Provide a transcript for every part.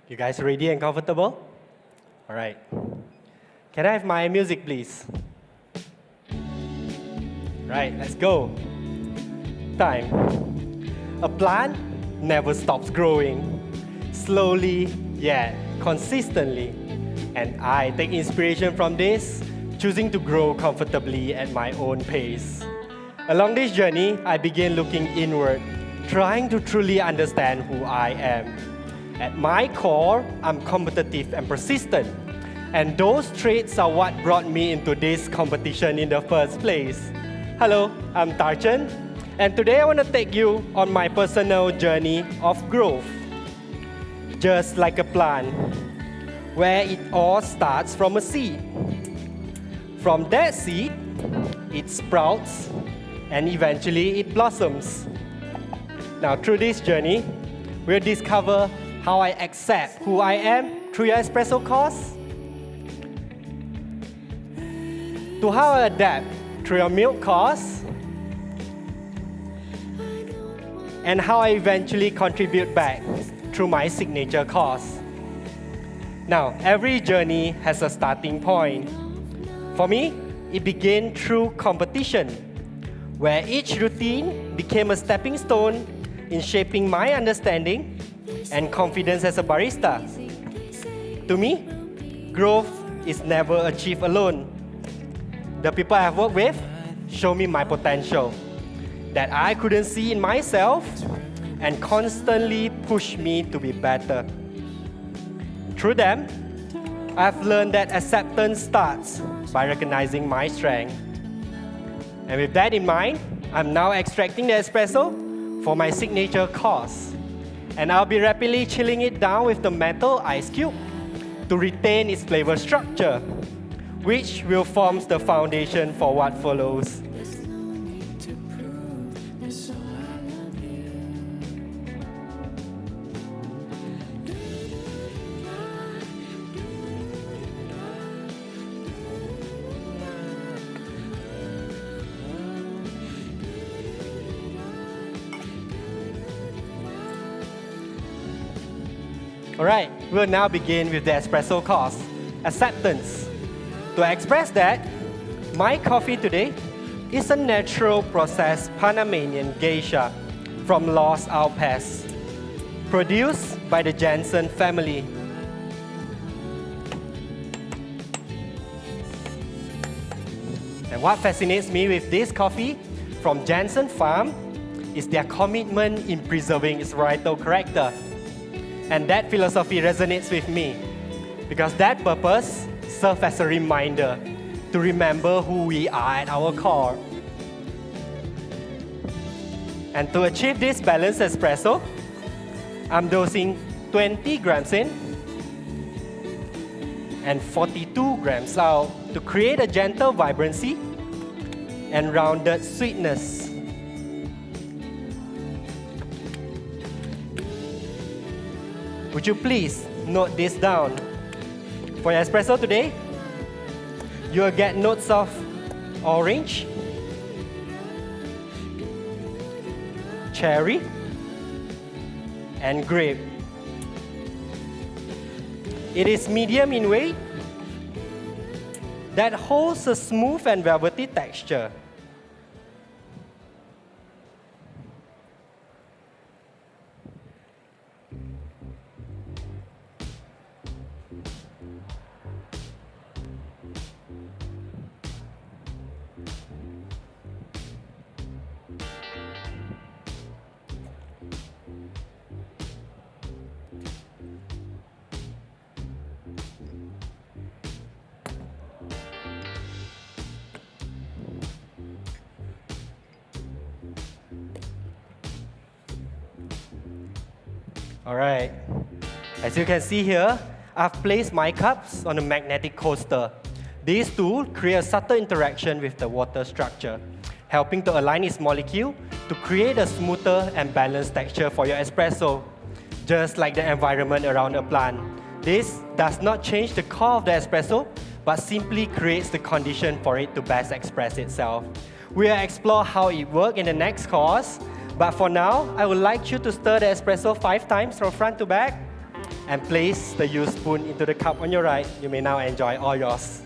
You guys ready and comfortable? All right. Can I have my music, please? Right, let's go. Time. A plant never stops growing. Slowly, yet consistently. And I take inspiration from this, choosing to grow comfortably at my own pace. Along this journey, I began looking inward, trying to truly understand who I am. At my core, I'm competitive and persistent. And those traits are what brought me into this competition in the first place. Hello, I'm Chen, and today I want to take you on my personal journey of growth. Just like a plant, where it all starts from a seed. From that seed, it sprouts, and eventually it blossoms. Now, through this journey, we'll discover how I accept who I am through your espresso course, to how I adapt through your milk course, and how I eventually contribute back through my signature course. Now, every journey has a starting point. For me, it began through competition, where each routine became a stepping stone in shaping my understanding and confidence as a barista. To me, growth is never achieved alone. The people I've worked with show me my potential that I couldn't see in myself and constantly push me to be better. Through them, I've learned that acceptance starts by recognizing my strength. And with that in mind, I'm now extracting the espresso for my signature course. And I'll be rapidly chilling it down with the metal ice cube to retain its flavor structure, which will form the foundation for what follows. Alright, we'll now begin with the espresso course, acceptance. To express that, my coffee today is a natural processed Panamanian geisha from Los Alpes, produced by the Jensen family. And what fascinates me with this coffee from Jensen Farm is their commitment in preserving its varietal character. And that philosophy resonates with me because that purpose serves as a reminder to remember who we are at our core. And to achieve this balanced espresso, I'm dosing 20 grams in and 42 grams out to create a gentle vibrancy and rounded sweetness. Would you please note this down? For your espresso today, you will get notes of orange, cherry, and grape. It is medium in weight that holds a smooth and velvety texture. Alright, as you can see here, I've placed my cups on a magnetic coaster. These two create a subtle interaction with the water structure, helping to align its molecule to create a smoother and balanced texture for your espresso, just like the environment around a plant. This does not change the core of the espresso, but simply creates the condition for it to best express itself. We'll explore how it works in the next course, but for now, I would like you to stir the espresso 5 times from front to back. and place the used spoon into the cup on your right. You may now enjoy all yours.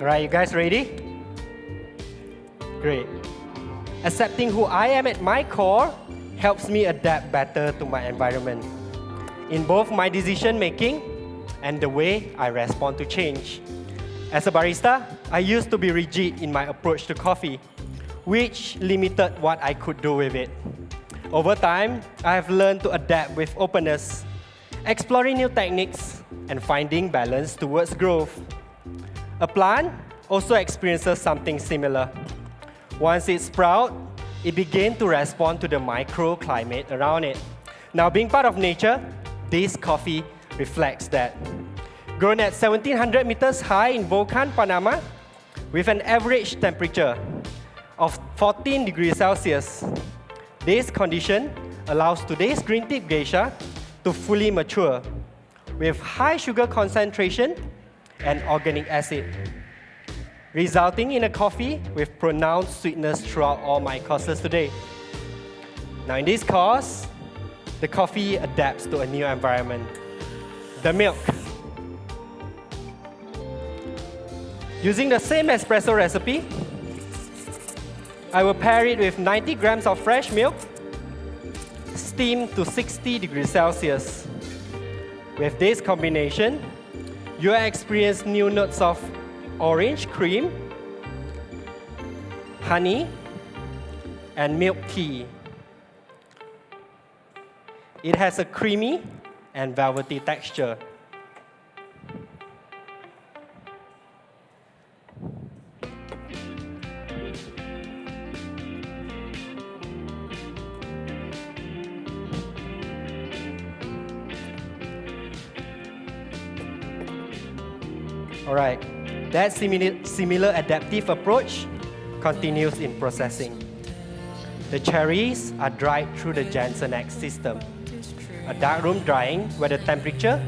Alright, you guys ready? Great. Accepting who I am at my core helps me adapt better to my environment in both my decision making and the way I respond to change. As a barista, I used to be rigid in my approach to coffee, which limited what I could do with it. Over time, I have learned to adapt with openness, exploring new techniques, and finding balance towards growth. A plant also experiences something similar. Once it sprouts, it begins to respond to the microclimate around it. Now, being part of nature, this coffee reflects that. Grown at 1,700 meters high in Volcan, Panama, with an average temperature of 14 degrees Celsius. This condition allows today's green tip geisha to fully mature with high sugar concentration and organic acid, resulting in a coffee with pronounced sweetness throughout all my courses today. Now in this course, the coffee adapts to a new environment. The milk. Using the same espresso recipe, I will pair it with 90 grams of fresh milk, steamed to 60 degrees Celsius. With this combination, you will experience new notes of orange cream, honey, and milk tea. It has a creamy and velvety texture. Alright, that similar adaptive approach continues in processing. The cherries are dried through the Jansen X system, a darkroom drying where the temperature,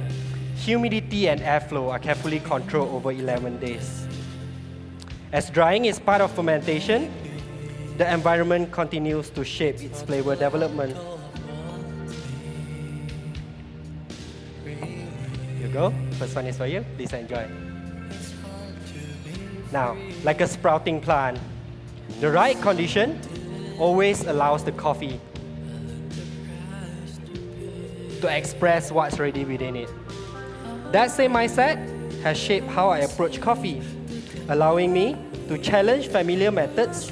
humidity, and airflow are carefully controlled over 11 days. As drying is part of fermentation, the environment continues to shape its flavor development. Here you go, first one is for you, please enjoy. Now, like a sprouting plant, the right condition always allows the coffee to express what's ready within it. That same mindset has shaped how I approach coffee, allowing me to challenge familiar methods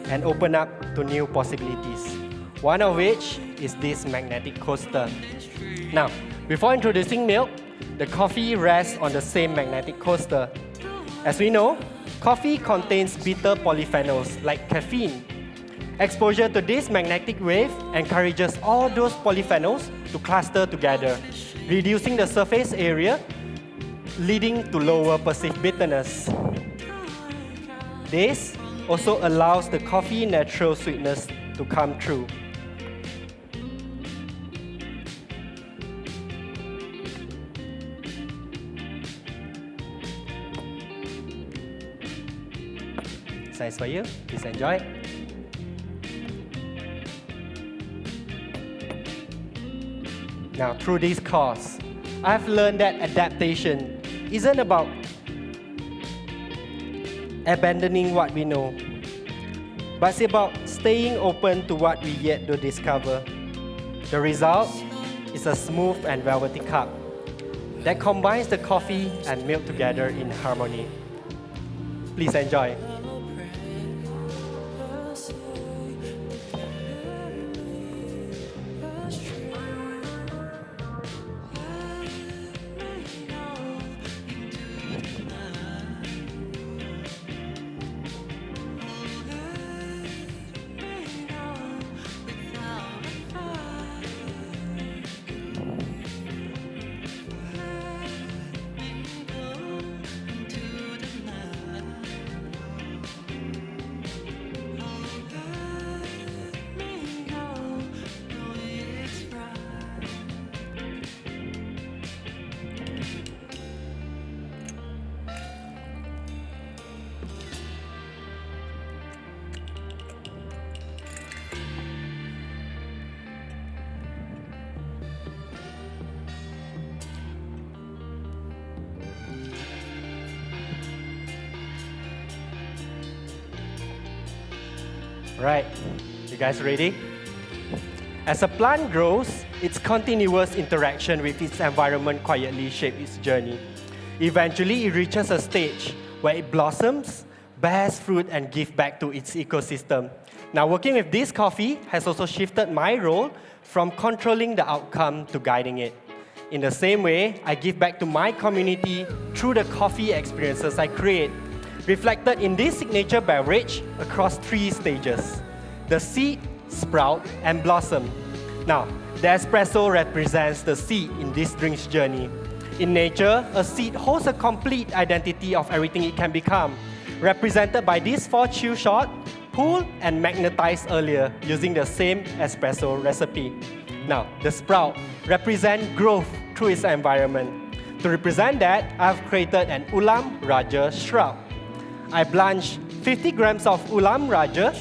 and open up to new possibilities, one of which is this magnetic coaster. Now, before introducing milk, the coffee rests on the same magnetic coaster. As we know, coffee contains bitter polyphenols like caffeine. Exposure to this magnetic wave encourages all those polyphenols to cluster together, reducing the surface area, leading to lower perceived bitterness. This also allows the coffee's natural sweetness to come through. Size for you, please enjoy. Now, through this course, I've learned that adaptation isn't about abandoning what we know, but it's about staying open to what we yet to discover. The result is a smooth and velvety cup that combines the coffee and milk together in harmony. Please enjoy. Right, you guys ready? As a plant grows, its continuous interaction with its environment quietly shapes its journey. Eventually, it reaches a stage where it blossoms, bears fruit, and gives back to its ecosystem. Now, working with this coffee has also shifted my role from controlling the outcome to guiding it. In the same way, I give back to my community through the coffee experiences I create, reflected in this signature beverage across 3 stages: the seed, sprout, and blossom. Now, the espresso represents the seed in this drink's journey. In nature, a seed holds a complete identity of everything it can become, represented by these 4 chill shots, pulled and magnetized earlier using the same espresso recipe. Now, the sprout represents growth through its environment. To represent that, I've created an Ulam Raja shrub. I blanched 50 grams of Ulam Raja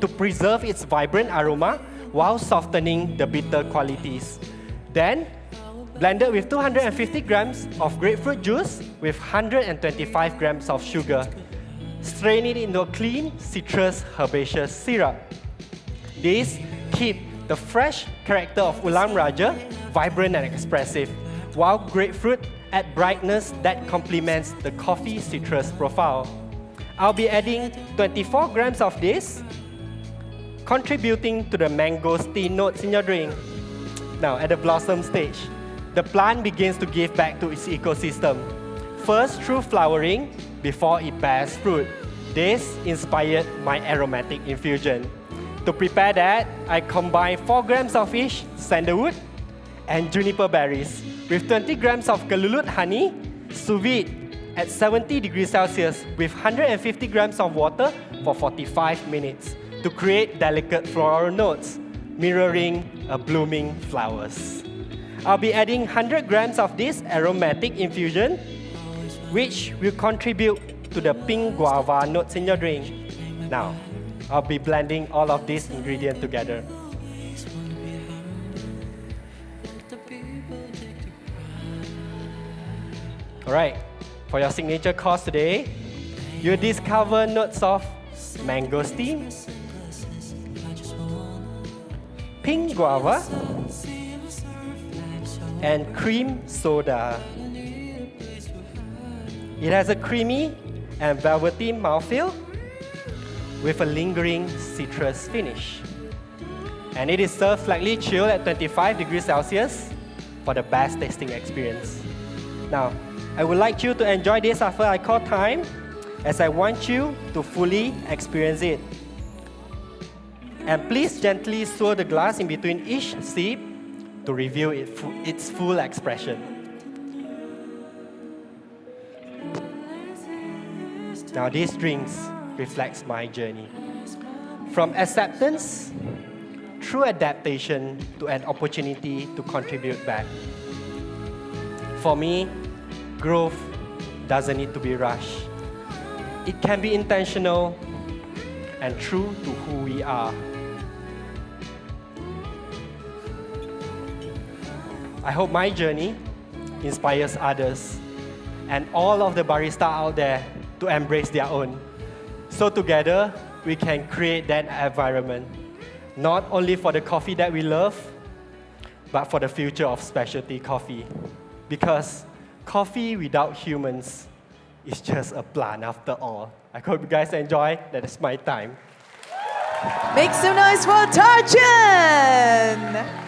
to preserve its vibrant aroma while softening the bitter qualities. Then, blended with 250 grams of grapefruit juice with 125 grams of sugar. Strain it into a clean, citrus, herbaceous syrup. This keeps the fresh character of Ulam Raja vibrant and expressive, while grapefruit adds brightness that complements the coffee citrus profile. I'll be adding 24 grams of this, contributing to the mangosteen notes in your drink. Now, at the blossom stage, the plant begins to give back to its ecosystem, first through flowering before it bears fruit. This inspired my aromatic infusion. To prepare that, I combine 4 grams of each sandalwood and juniper berries with 20 grams of kalulut honey, sous vide at 70 degrees Celsius with 150 grams of water for 45 minutes to create delicate floral notes, mirroring a blooming flowers. I'll be adding 100 grams of this aromatic infusion, which will contribute to the pink guava notes in your drink. Now, I'll be blending all of these ingredients together. Alright, for your signature course today, you'll discover notes of mangosteen, pink guava, and cream soda. It has a creamy and velvety mouthfeel with a lingering citrus finish. And it is served slightly chilled at 25 degrees Celsius for the best tasting experience. Now, I would like you to enjoy this after I call time, as I want you to fully experience it. And please gently swirl the glass in between each sip to reveal its full expression. Now, these drinks reflects my journey. From acceptance through adaptation to an opportunity to contribute back. For me, growth doesn't need to be rushed. It can be intentional and true to who we are. I hope my journey inspires others and all of the baristas out there to embrace their own. So together, we can create that environment, not only for the coffee that we love, but for the future of specialty coffee. Because coffee without humans is just a plant after all. I hope you guys enjoy. That is my time. Make some noise for Chen!